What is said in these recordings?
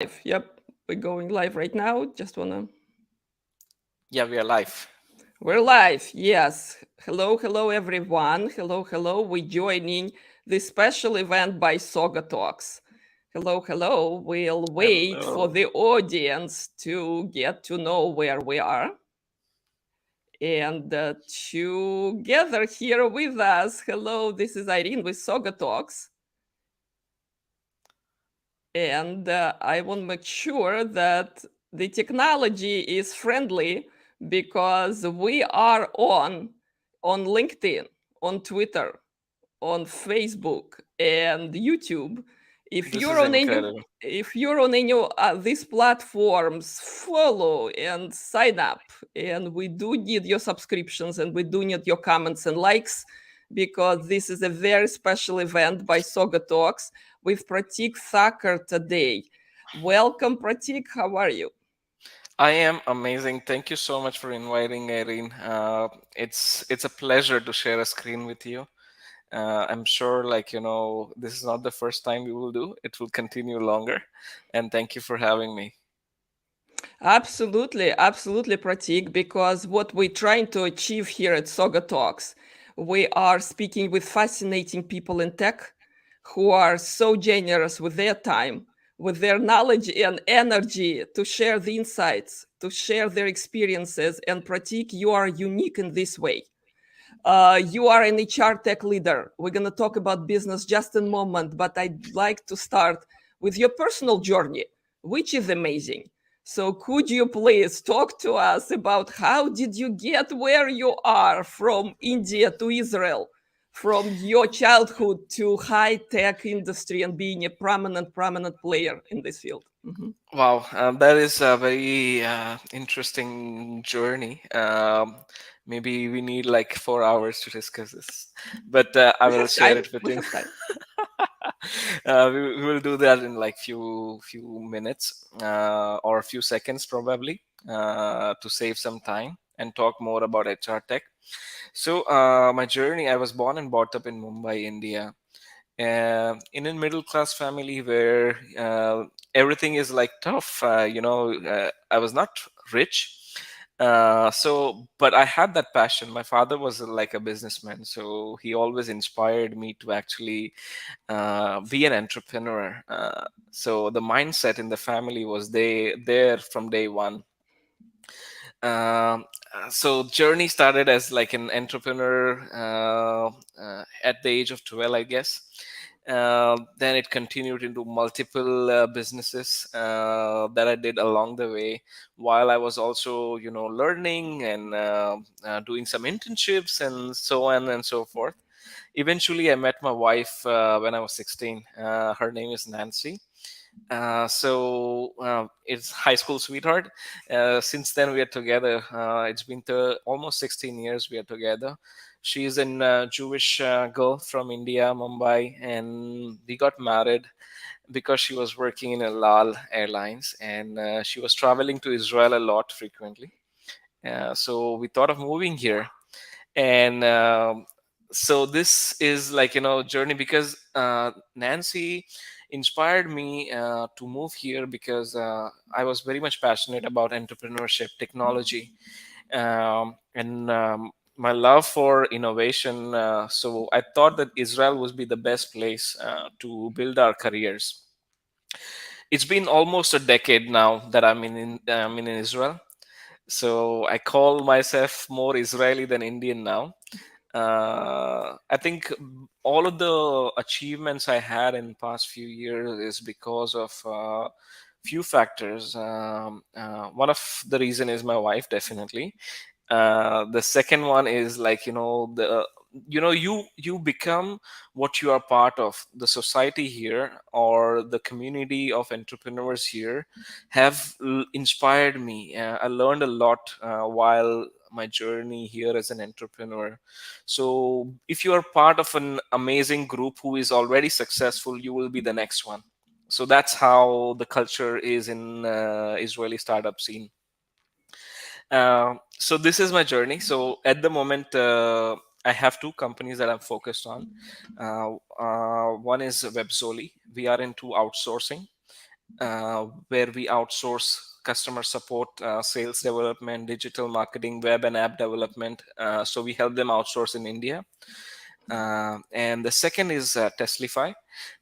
Yep, we're going live right now. Just wanna. Yeah, we are live. We're live. Yes. Hello, everyone. Hello. We're joining this special event by SaugaTalks. Hello. We'll wait for Hello. the audience to get to know where we are and together here with us. Hello, this is Irene with SaugaTalks. And I want to make sure that the technology is friendly because we are on LinkedIn, on Twitter, on Facebook, and YouTube. If This you're is on any incredible. if you're on any of these platforms, follow and sign up. And we do need your subscriptions and we do need your comments and likes because this is a very special event by Soga Talks with Pratik Thakker today. Welcome, Pratik. How are you? I am amazing. Thank you so much for inviting Irene. It's a pleasure to share a screen with you. I'm sure, this is not the first time we will do. It will continue longer. And thank you for having me. Absolutely, Pratik, because what we're trying to achieve here at Soga Talks, we are speaking with fascinating people in tech who are so generous with their time, with their knowledge and energy to share the insights, to share their experiences. And Pratik, you are unique in this way. You are an HR tech leader. We're going to talk about business just in a moment, but I'd like to start with your personal journey, which is amazing. So could you please talk to us about how did you get where you are from India to Israel, from your childhood to high tech industry and being a prominent player in this field? Mhm. Wow, that is a very interesting journey. Maybe we need like 4 hours to discuss this, but I We will have share time. it with We you. have time. We will do that in like few minutes or a few seconds probably to save some time and talk more about HR tech. So my journey, I was born and brought up in Mumbai, India, in a middle class family where everything is like tough. I was not rich. But I had that passion. My father was like a businessman, so he always inspired me to actually be an entrepreneur. So the mindset in the family was there from day one. So journey started as like an entrepreneur at the age of 12, I guess. Then it continued into multiple businesses that I did along the way, while I was also, learning and doing some internships and so on and so forth. Eventually, I met my wife when I was 16. Her name is Nancy. It's high school sweetheart. Since then, we are together. It's been almost 16 years we are together. She's a Jewish girl from India, Mumbai, and we got married because she was working in a Lal Airlines, and she was traveling to Israel a lot frequently. So we thought of moving here, and so this is like, journey, because Nancy inspired me to move here because I was very much passionate about entrepreneurship, technology, and my love for innovation. So I thought that Israel would be the best place to build our careers. It's been almost a decade now that I'm in Israel, so I call myself more Israeli than Indian now. I think all of the achievements I had in past few years is because of few factors. One of the reason is my wife, definitely. The second one is, like, you become what you are part of. The society here, or the community of entrepreneurs here, have inspired me. I learned a lot while my journey here as an entrepreneur. So if you are part of an amazing group who is already successful, you will be the next one. So that's how the culture is in Israeli startup scene. So this is my journey. So at the moment, I have two companies that I'm focused on. One is Webzoli. We are into outsourcing, where we outsource customer support, sales development, digital marketing, web and app development. So we help them outsource in India. And the second is Teslify.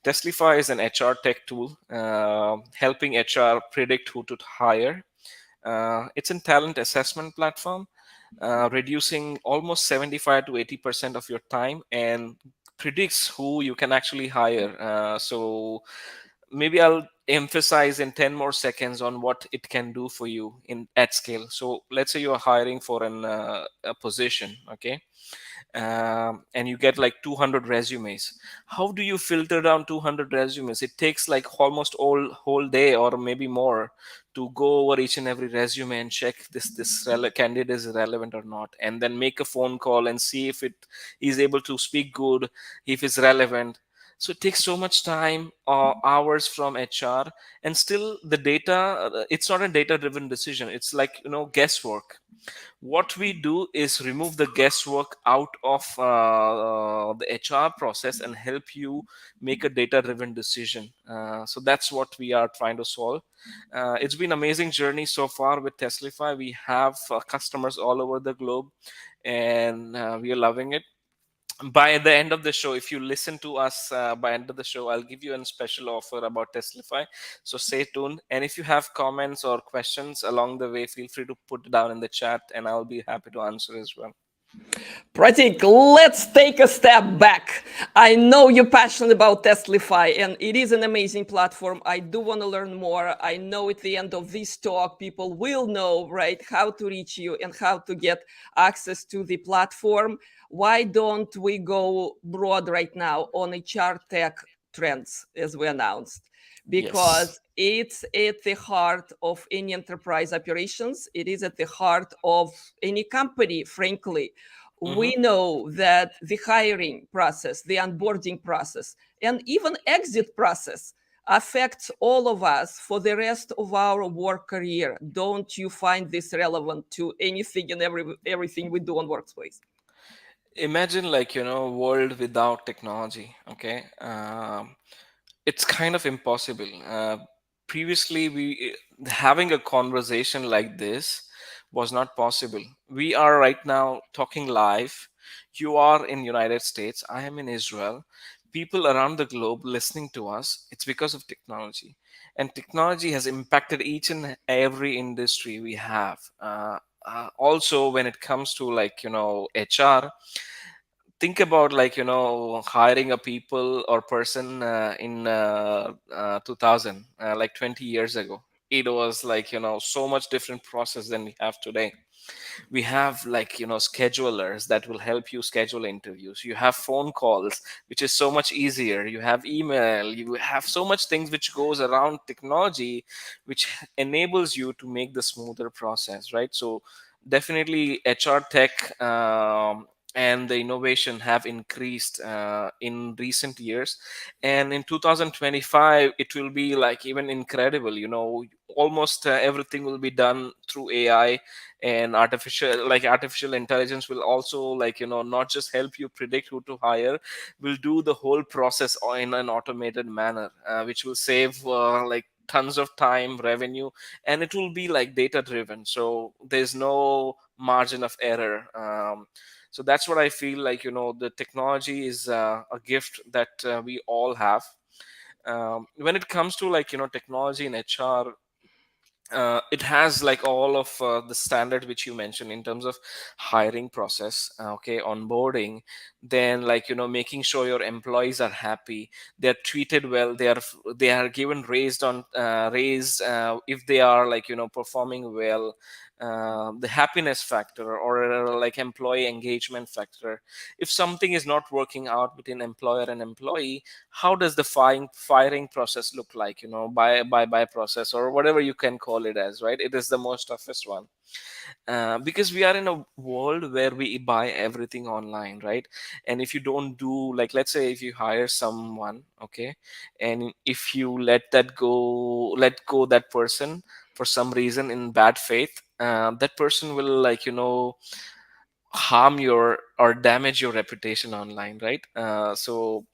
Teslify is an HR tech tool helping HR predict who to hire. It's a talent assessment platform, reducing almost 75 to 80% of your time and predicts who you can actually hire. So maybe I'll emphasize in 10 more seconds on what it can do for you in at scale. So let's say you're hiring for a position, okay? And you get like 200 resumes. How do you filter down 200 resumes? It takes like almost whole day or maybe more to go over each and every resume and check candidate is relevant or not, and then make a phone call and see if it is able to speak good, if it's relevant. So it takes so much time, hours from HR, and still the data, it's not a data driven decision. It's like, guesswork. What we do is remove the guesswork out of the HR process and help you make a data driven decision. So that's what we are trying to solve. It's been amazing journey so far with Teslify. We have customers all over the globe, and we are loving it. By the end of the show, if you listen to us by end of the show, I'll give you a special offer about Teslify. So stay tuned, and if you have comments or questions along the way, feel free to put it down in the chat and I'll be happy to answer as well. Pratik, let's take a step back. I know you're passionate about Teslify, and it is an amazing platform. I do want to learn more. I know at the end of this talk, people will know, right, how to reach you and how to get access to the platform. Why don't we go broad right now on HR tech trends, as we announced? Yes. Because it's at the heart of any enterprise operations. It is at the heart of any company, frankly. Hmm. We know that the hiring process, the onboarding process, and even exit process affects all of us for the rest of our work career. Don't you find this relevant to anything and everything we do on workspace? Imagine, like, world without technology. Okay. It's kind of impossible. Previously, we having a conversation like this was not possible. We are right now talking live. You are in United States, I am in Israel. People around the globe listening to us, it's because of technology. And technology has impacted each and every industry we have. Also, when it comes to, like, HR, think about, like, hiring a people or person in 2000, like 20 years ago. It was like, so much different process than we have today. We have, like, schedulers that will help you schedule interviews. You have phone calls, which is so much easier. You have email. You have so much things which goes around technology, which enables you to make the smoother process, right? So definitely HR tech, and the innovation have increased in recent years, and in 2025 it will be like even incredible. Almost everything will be done through AI, and artificial intelligence will also, like, not just help you predict who to hire, will do the whole process in an automated manner, which will save like tons of time, revenue, and it will be like data driven, so there's no margin of error. So that's what I feel like. The technology is a gift that we all have. When it comes to, like, technology in HR, it has like all of the standard which you mentioned in terms of hiring process, okay, onboarding, then, like, making sure your employees are happy, they're treated well, they are given raised if they are, like, performing well, the happiness factor, or like employee engagement factor. If something is not working out between employer and employee, how does the firing process look like, by process, or whatever you can call it as, right? It is the most toughest one, because we are in a world where we buy everything online, right? And if you don't do, like, let's say if you hire someone, okay, and if you let go that person for some reason in bad faith, that person will, like, harm your or damage your reputation online, right? So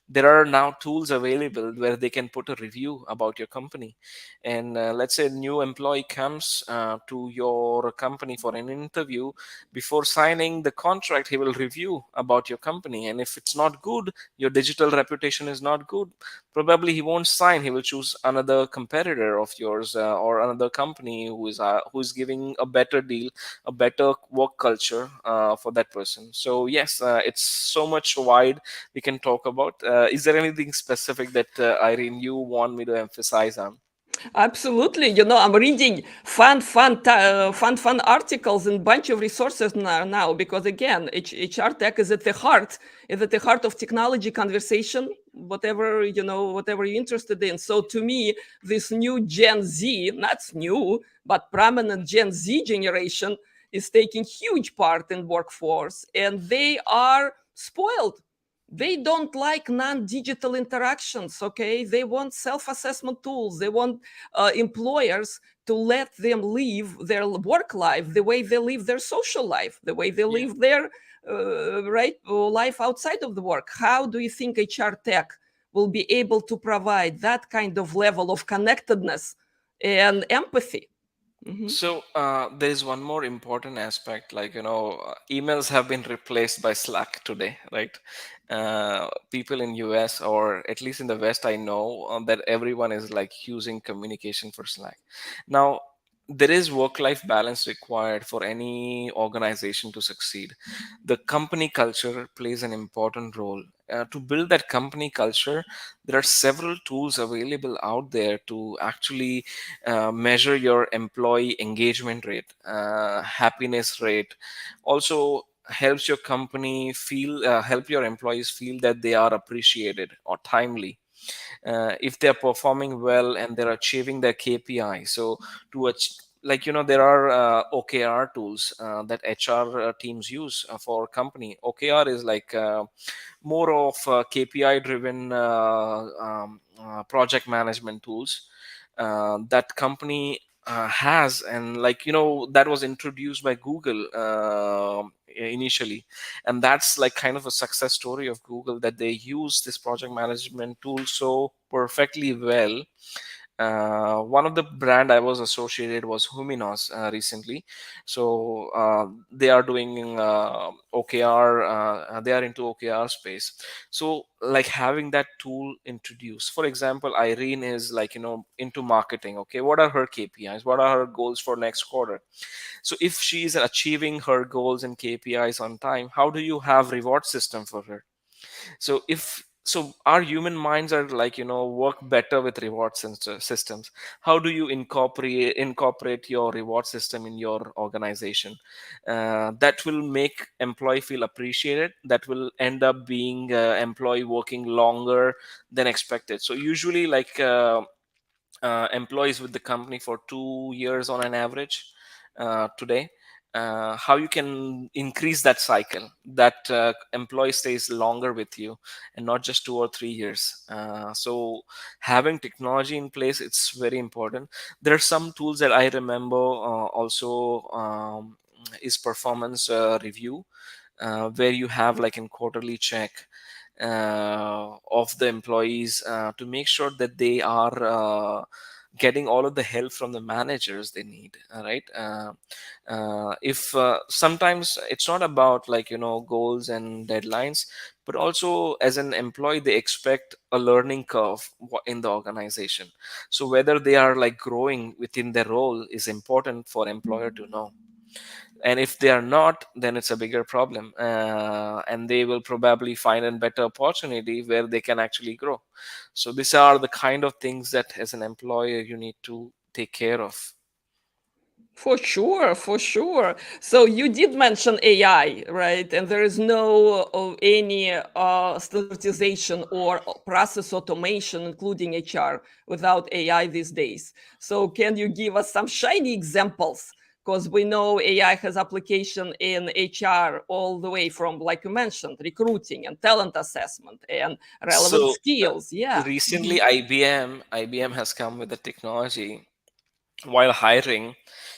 there are now tools available where they can put a review about your company. And let's say a new employee comes to your company for an interview. Before signing the contract, he will review about your company, and if it's not good, your digital reputation is not good, probably he won't sign. He will choose another competitor of yours, or another company who is giving a better deal, a better work culture for that person. So yes, it's so much wide we can talk about. Is there anything specific that Irene, you want me to emphasize on? Absolutely. I'm reading fun articles and bunch of resources now because again, HR tech is at the heart of technology conversation, whatever you're interested in. So to me, this new Gen Z, not new, but prominent Gen Z generation is taking huge part in workforce, and they are spoiled. They don't like non-digital interactions. Okay, they want self-assessment tools. They want employers to let them live their work life the way they live their social life, the way they Yeah. live their life outside of the work. How do you think HR tech will be able to provide that kind of level of connectedness and empathy? Mhm. So there is one more important aspect, like emails have been replaced by Slack today, right? People in US, or at least in the West, I know that everyone is like using communication for Slack. Now, there is work-life balance required for any organization to succeed. The company culture plays an important role. To build that company culture, there are several tools available out there to actually measure your employee engagement rate, happiness rate. Also helps your company help your employees feel that they are appreciated or timely, if they're performing well and they're achieving their KPI. So to like there are OKR tools that HR teams use for company. OKR is like more of KPI driven project management tools that company has, and like that was introduced by Google initially, and that's like kind of a success story of Google, that they use this project management tool so perfectly well. One of the brand I was associated was Huminos recently. So they are doing OKR. They are into OKR space. So like having that tool introduced. For example, Irene is like into marketing. Okay, what are her KPIs? What are her goals for next quarter? So if she is achieving her goals and KPIs on time, how do you have reward system for her? So if so our human minds are like work better with reward systems. How do you incorporate your reward system in your organization? That will make employee feel appreciated, that will end up being employee working longer than expected. So usually like employees with the company for 2 years on an average today. How you can increase that cycle, that employee stays longer with you and not just 2 or 3 years. So having technology in place, it's very important. There are some tools that I remember also is performance review, where you have like in quarterly check of the employees to make sure that they are getting all of the help from the managers they need. Right? If sometimes it's not about like goals and deadlines, but also as an employee they expect a learning curve in the organization. So whether they are like growing within their role is important for employer to know, and if they are not, then it's a bigger problem, and they will probably find a better opportunity where they can actually grow. So these are the kind of things that as an employer you need to take care of. For sure, for sure. So you did mention AI, right? And there is no any standardization or process automation, including HR, without AI these days. So can you give us some shiny examples? Because we know AI has application in HR all the way from, like you mentioned, recruiting and talent assessment and relevant So skills. Yeah. recently IBM has come with a technology. While hiring,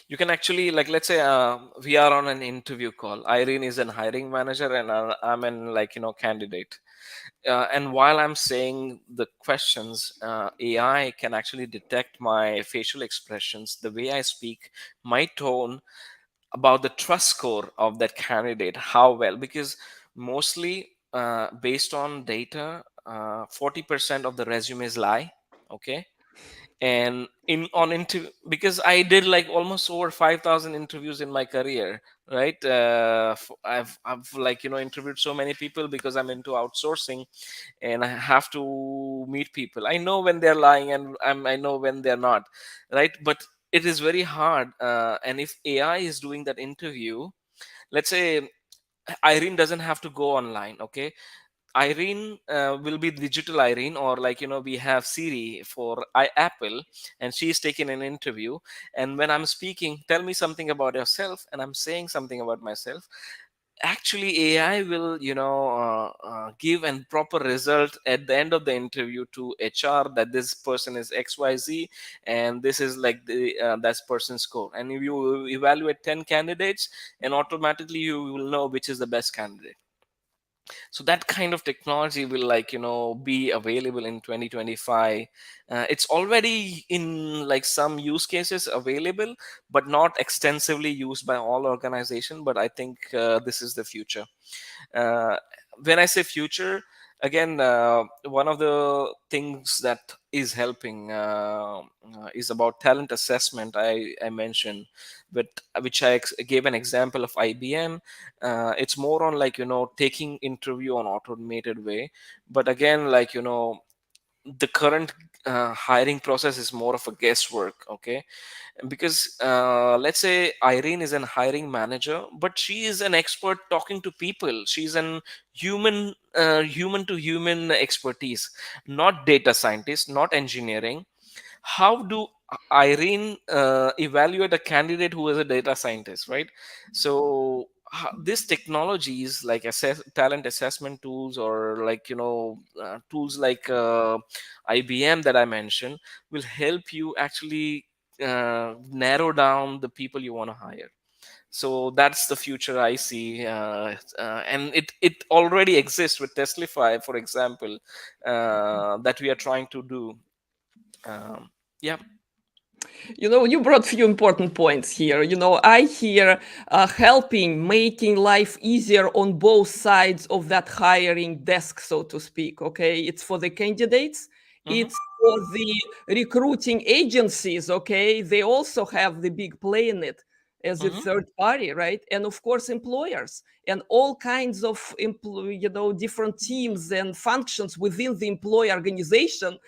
you can actually, like, let's say we are on an interview call. Irene is an hiring manager and I'm an, like, candidate. And while I'm saying the questions, AI can actually detect my facial expressions, the way I speak, my tone, about the trust score of that candidate, how well. Because mostly, based on data, 40% of the resumes lie. Okay. And in on into because I did like almost over 5,000 interviews in my career, right? I've like interviewed so many people because I'm into outsourcing, and I have to meet people. I know when they're lying, and I know when they're not, right? But it is very hard. And if AI is doing that interview, let's say Irene doesn't have to go online. Okay. Irene will be digital Irene, or like we have Siri for Apple, and she's taking an interview. And when I'm speaking, tell me something about yourself, and I'm saying something about myself. Actually, AI will give a proper result at the end of the interview to HR, that this person is XYZ, and this is like the that person's score. And if you evaluate 10 candidates, and automatically you will know which is the best candidate. So that kind of technology will be available in 2025. It's already in like some use cases available, but not extensively used by all organizations. But I think this is the future. uh, when I say future, again, one of the things that is helping is about talent assessment. I mentioned, but which gave an example of IBM. It's more on like taking interview on automated way. But again, like the current hiring process is more of a guesswork. Okay. Because let's say Irene is an hiring manager, but she is an expert talking to people. She's an human to human expertise, not data scientist, not engineering. How do Irene evaluate a candidate who is a data scientist, right? So these technologies like talent assessment tools, or like tools like IBM that I mentioned, will help you actually narrow down the people you want to hire. So that's the future I see. And it already exists with Teslify, for example, that we are trying to do. um, yeah. You brought few important points here. I hear helping, making life easier on both sides of that hiring desk, so to speak. Okay, it's for the candidates, Hmm. it's for the recruiting agencies. Okay, they also have the big play in it as a Hmm. third party, right? And of course, employers and all kinds of different teams and functions within the employee organization. Hmm.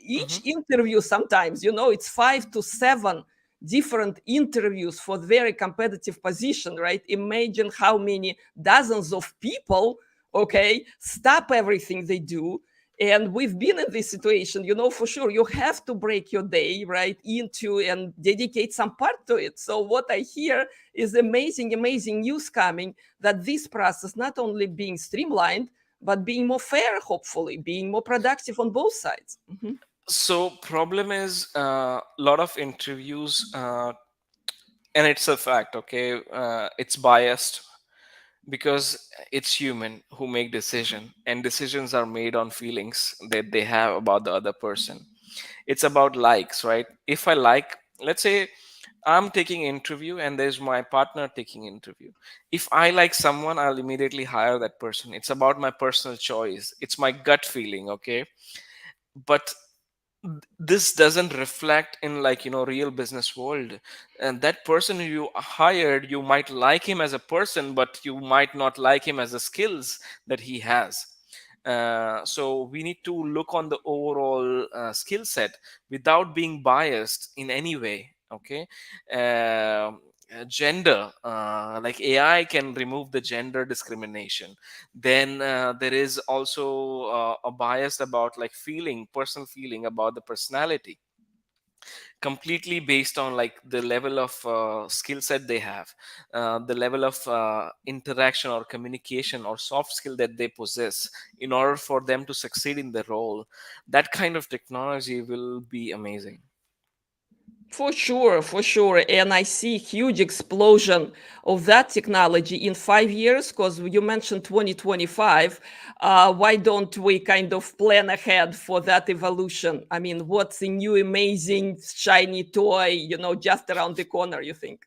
Each interview, sometimes it's 5 to 7 different interviews for very competitive position, right? Imagine how many dozens of people, okay, stop everything they do. And we've been in this situation, for sure. You have to break your day right into and dedicate some part to it. So what I hear is amazing news coming, that this process not only being streamlined, but being more fair, hopefully being more productive on both sides. Mhm. So problem is a lot of interviews, and it's a fact. Okay. It's biased because it's human who make decision, and decisions are made on feelings that they have about the other person. It's about likes, right? If I like, let's say I'm taking interview and there's my partner taking interview. If I like someone, I'll immediately hire that person. It's about my personal choice, it's my gut feeling. Okay. But this doesn't reflect in like real business world. And that person who you hired, you might like him as a person, but you might not like him as the skills that he has. So we need to look on the overall skill set without being biased in any way. Okay. Gender, like AI can remove the gender discrimination. Then there is also a bias about like feeling, personal feeling about the personality, completely based on like the level of skill set they have, the level of interaction or communication or soft skill that they possess in order for them to succeed in the role. That kind of technology will be amazing. For sure, for sure. And I see huge explosion of that technology in 5 years, because you mentioned 2025. Why don't we kind of plan ahead for that evolution? I mean, what's a new, amazing, shiny toy, just around the corner, you think?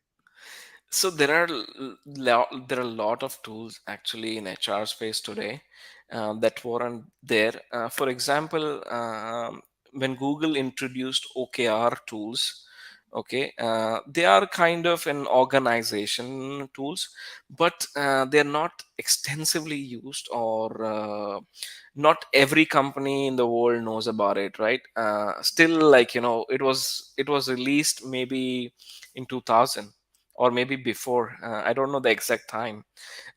So there are a lot of tools actually in HR space today that weren't there. For example, when Google introduced OKR tools, okay, they are kind of an organization tools, but they're not extensively used, or not every company in the world knows about it, right? Still, like, it was released maybe in 2000 or maybe before. I don't know the exact time,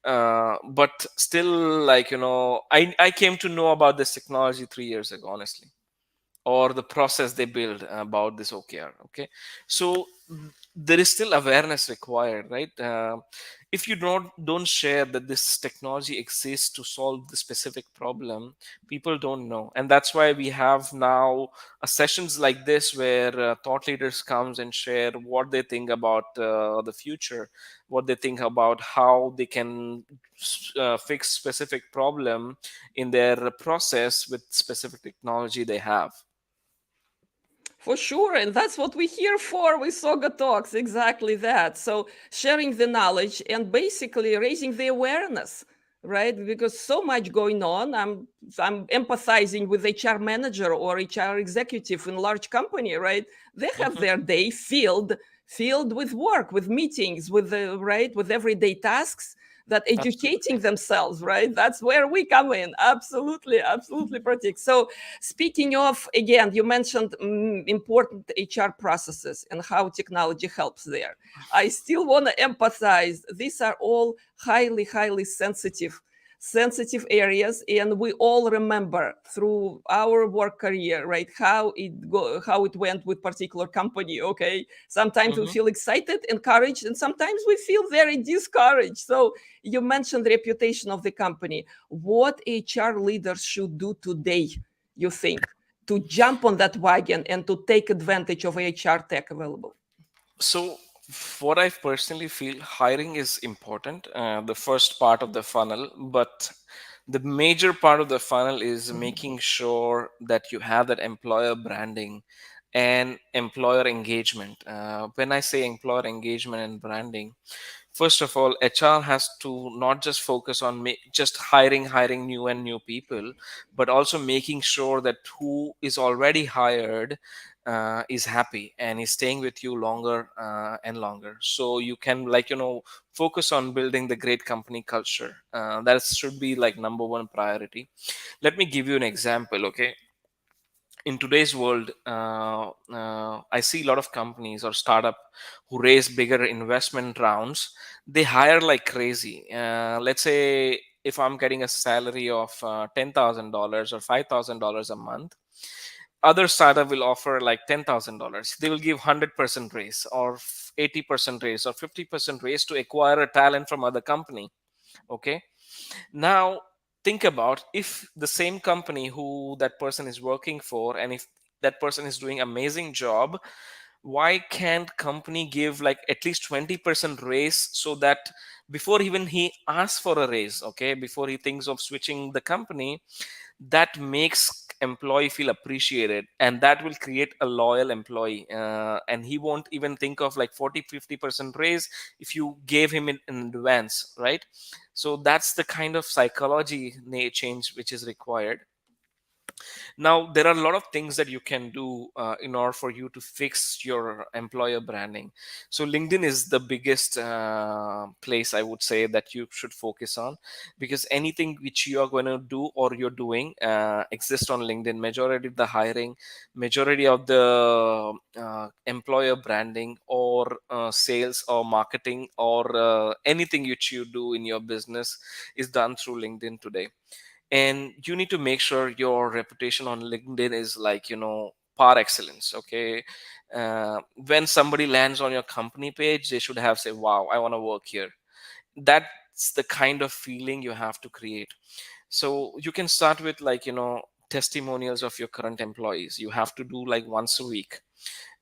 but still, like, I came to know about this technology 3 years ago, honestly, or the process they build about this OKR. Okay, so there is still awareness required, right? If you don't share that this technology exists to solve the specific problem, people don't know. And that's why we have now sessions like this, where thought leaders comes and share what they think about the future, what they think about how they can fix specific problem in their process with specific technology they have. For sure, and that's what we're here for with Soga Talks, exactly that. So sharing the knowledge and basically raising the awareness, right? Because so much going on. I'm empathizing with HR manager or HR executive in large company, right? They have Mhm. their day filled with work, with meetings, with the right, with everyday tasks, that educating Absolutely. themselves, right? That's where we come in. Absolutely, absolutely, Pratik. So speaking of, again, you mentioned important HR processes and how technology helps there. I still want to emphasize these are all highly, highly sensitive areas, and we all remember through our work career, right, how it went with particular company. Okay, sometimes we Mhm. feel excited, encouraged, and sometimes we feel very discouraged. So you mentioned the reputation of the company. What HR leaders should do today, you think, to jump on that wagon and to take advantage of HR tech available? So, what I personally feel, hiring is important, the first part of the funnel, but the major part of the funnel is making sure that you have that employer branding and employer engagement. When I say employer engagement and branding, first of all, HR has to not just focus on just hiring new people, but also making sure that who is already hired is happy and is staying with you longer and longer. So you can, like, focus on building the great company culture. That should be like number one priority. Let me give you an example. Okay, in today's world, I see a lot of companies or startup who raise bigger investment rounds. They hire like crazy. Let's say if I'm getting a salary of $10,000 or $5,000 a month, other startup will offer like $10,000. They will give 100% raise, or 80% raise, or 50% raise to acquire a talent from other company. Okay, now think about, if the same company who that person is working for, and if that person is doing amazing job, why can't company give like at least 20% raise, so that before even he asks for a raise, okay, before he thinks of switching the company, that makes employee feel appreciated, and that will create a loyal employee, and he won't even think of like 40-50% raise if you gave him in advance, right? So that's the kind of psychology change which is required. Now, there are a lot of things that you can do in order for you to fix your employer branding. So LinkedIn is the biggest place, I would say, that you should focus on, because anything which you are going to do or you're doing exists on LinkedIn. Majority of the hiring, majority of the employer branding, or sales or marketing, or anything which you do in your business is done through LinkedIn today. And you need to make sure your reputation on LinkedIn is like, par excellence. Okay, when somebody lands on your company page, they should have say, wow, I want to work here. That's the kind of feeling you have to create. So you can start with, like, testimonials of your current employees. You have to do like once a week.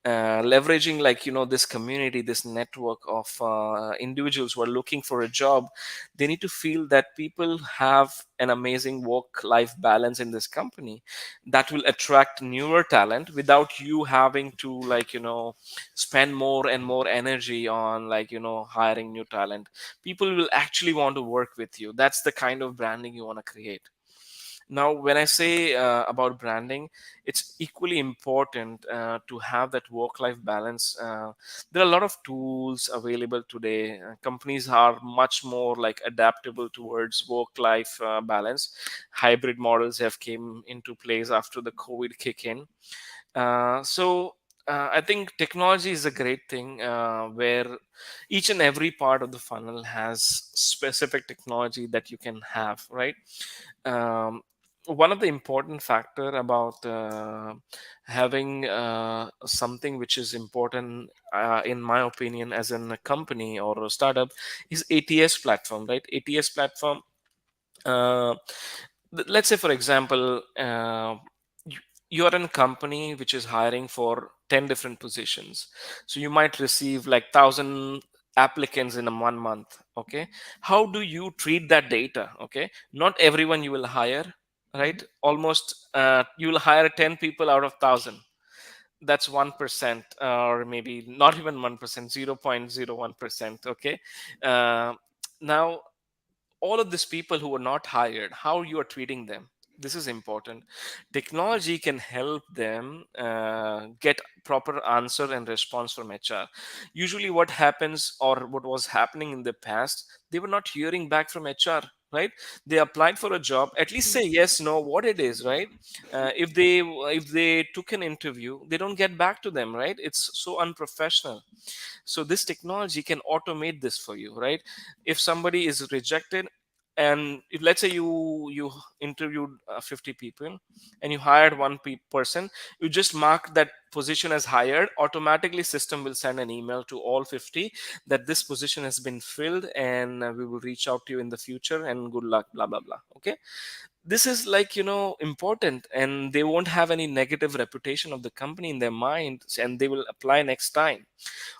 leveraging this community, this network of individuals who are looking for a job. They need to feel that people have an amazing work life balance in this company that will attract newer talent without you having to spend more and more energy on hiring new talent. People will actually want to work with you. That's the kind of branding you want to create. Now, when I say about branding, it's equally important to have that work-life balance. There are a lot of tools available today. Companies are much more adaptable towards work-life balance. Hybrid models have came into place after the COVID kick in. I think technology is a great thing where each and every part of the funnel has specific technology that you can have, right? um, One of the important factor about having something which is important, in my opinion, as in a company or a startup, is ATS platform, right? ATS platform, uh, let's say for example, you are in a company which is hiring for 10 different positions. So you might receive 1,000 applicants in a 1 month. Okay, how do you treat that data? Okay, not everyone you will hire, right? Almost you will hire 10 people out of 1,000. That's 1%, or maybe not even 1%, 0.01%. Okay. uh, Now, all of these people who are not hired, how you are treating them, this is important. Technology can help them get proper answer and response from HR. Usually what happens, or what was happening in the past, they were not hearing back from HR, right? They applied for a job, at least say yes, no, what it is, right? If they took an interview, they don't get back to them, right? It's so unprofessional. So this technology can automate this for you, right? If somebody is rejected, and if, let's say, you interviewed 50 people and you hired one person, you just mark that position as hired. Automatically system will send an email to all 50 that this position has been filled, and we will reach out to you in the future, and good luck, blah blah blah. Okay, this is important, and they won't have any negative reputation of the company in their mind, and they will apply next time,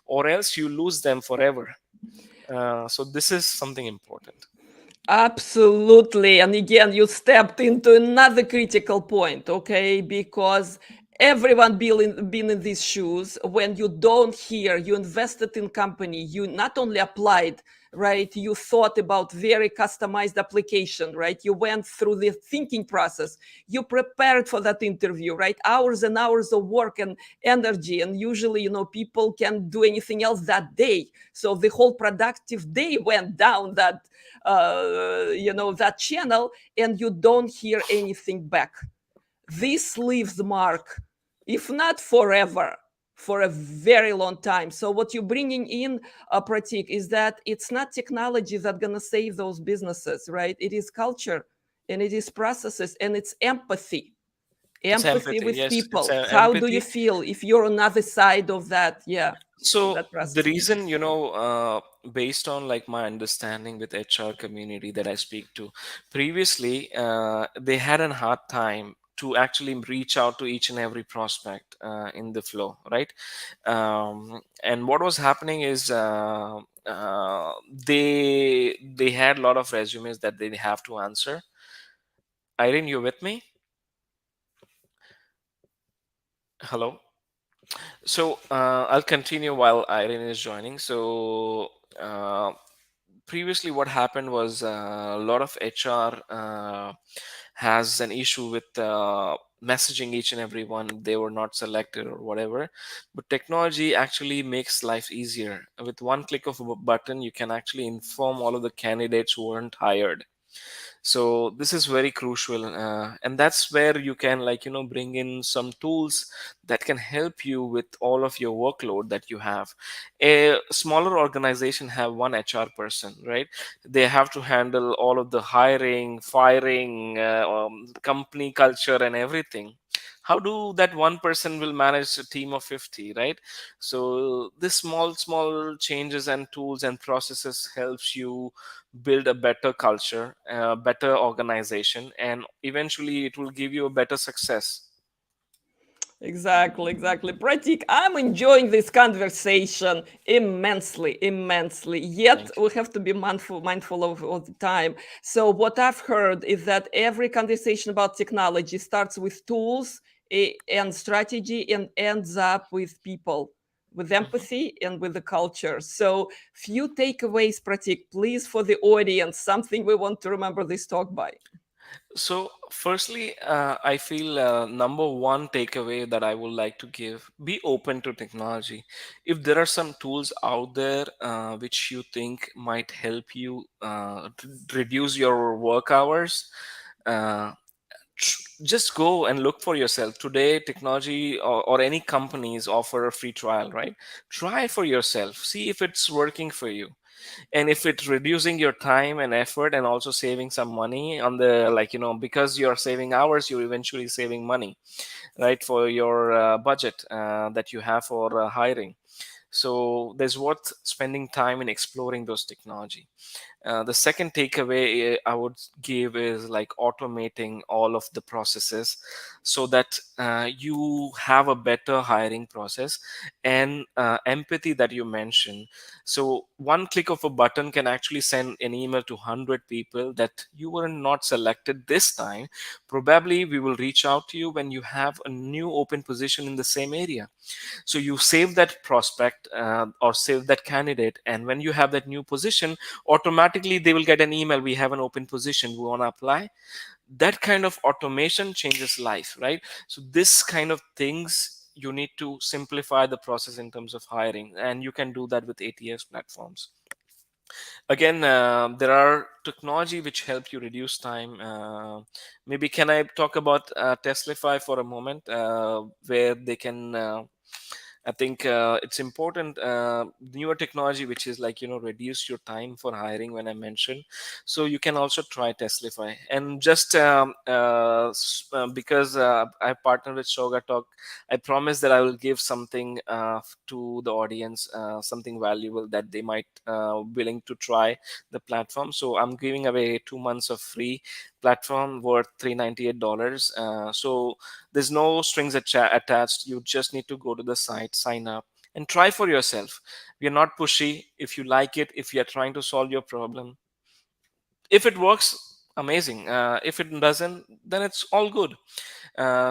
or else you lose them forever. So this is something important. Absolutely. And again, you stepped into another critical point, okay? Because everyone been in these shoes. When you don't hear, you invested in company, you not only applied, right? You thought about very customized application, right? You went through the thinking process. You prepared for that interview, right? Hours and hours of work and energy. And usually, people can't do anything else that day. So the whole productive day went down that channel, and you don't hear anything back. This leaves the mark, if not forever, for a very long time. So what you're bringing in, Pratik, is that it's not technology that's going to save those businesses, right? It is culture, and it is processes, and it's empathy. It's Empathy empathy. with Yes, it's people. How do you empathy. feel if you're on the other side of that? Yeah, So that the process. reason, based on my understanding with HR community that I speak to, previously they had a hard time to actually reach out to each and every prospect in the flow, right? And what was happening is they had a lot of resumes that they have to answer. Irene, you with me? Hello. So I'll continue while Irene is joining. So previously, what happened was a lot of HR has an issue with messaging each and every one. They were not selected or whatever. But technology actually makes life easier. With one click of a button, you can actually inform all of the candidates who weren't hired. So this is very crucial, and that's where you can bring in some tools that can help you with all of your workload that you have. A smaller organization have one HR person, right? They have to handle all of the hiring, firing, company culture and everything. How do that one person will manage a team of 50, right? So this small changes and tools and processes helps you build a better culture, a better organization, and eventually it will give you a better success. Exactly, exactly. Pratik, I'm enjoying this conversation immensely, immensely. Yet Thank you. we have to be mindful of the time. So what I've heard is that every conversation about technology starts with tools and strategy and ends up with people, with Mhm. empathy and with the culture. So few takeaways, Pratik, please, for the audience, something we want to remember this talk by. So, firstly, I feel number one takeaway that I would like to give: be open to technology. If there are some tools out there which you think might help you reduce your work hours, uh, just go and look for yourself. Today, technology or any companies offer a free trial, right? Try for yourself, see if it's working for you, and if it's reducing your time and effort and also saving some money on the, like, because you're saving hours, you're eventually saving money, right, for your budget that you have for hiring. So there's worth spending time in exploring those technology. The second takeaway I would give is like automating all of the processes so that you have a better hiring process, and empathy that you mentioned. So one click of a button can actually send an email to 100 people that you were not selected this time. Probably we will reach out to you when you have a new open position in the same area. So you save that prospect or save that candidate, and when you have that new position, automatically they will get an email: we have an open position, we want to apply. That kind of automation changes life, right? So this kind of things, you need to simplify the process in terms of hiring, and you can do that with ATS platforms. Again, there are technology which help you reduce time. Maybe can I talk about Teslify for a moment, where they can I think it's important. Newer technology, which is like, reduce your time for hiring, when I mentioned. So you can also try Teslify. And just because I partnered with SaugaTalk, I promise that I will give something to the audience, something valuable that they might willing to try the platform. So I'm giving away 2 months of free platform worth $398. So there's no strings attached. You just need to go to the site, sign up, and try for yourself. We are not pushy. If you like it, if you are trying to solve your problem, if it works, amazing. If it doesn't, then it's all good.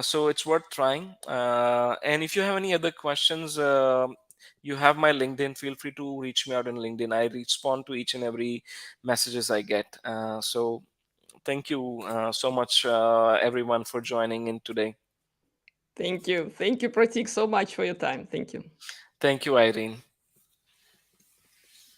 So it's worth trying. And if you have any other questions, you have my LinkedIn. Feel free to reach me out on LinkedIn. I respond to each and every messages I get. So thank you so much, everyone, for joining in today. Thank you. Thank you, Pratik, so much for your time. Thank you. Thank you, Irene.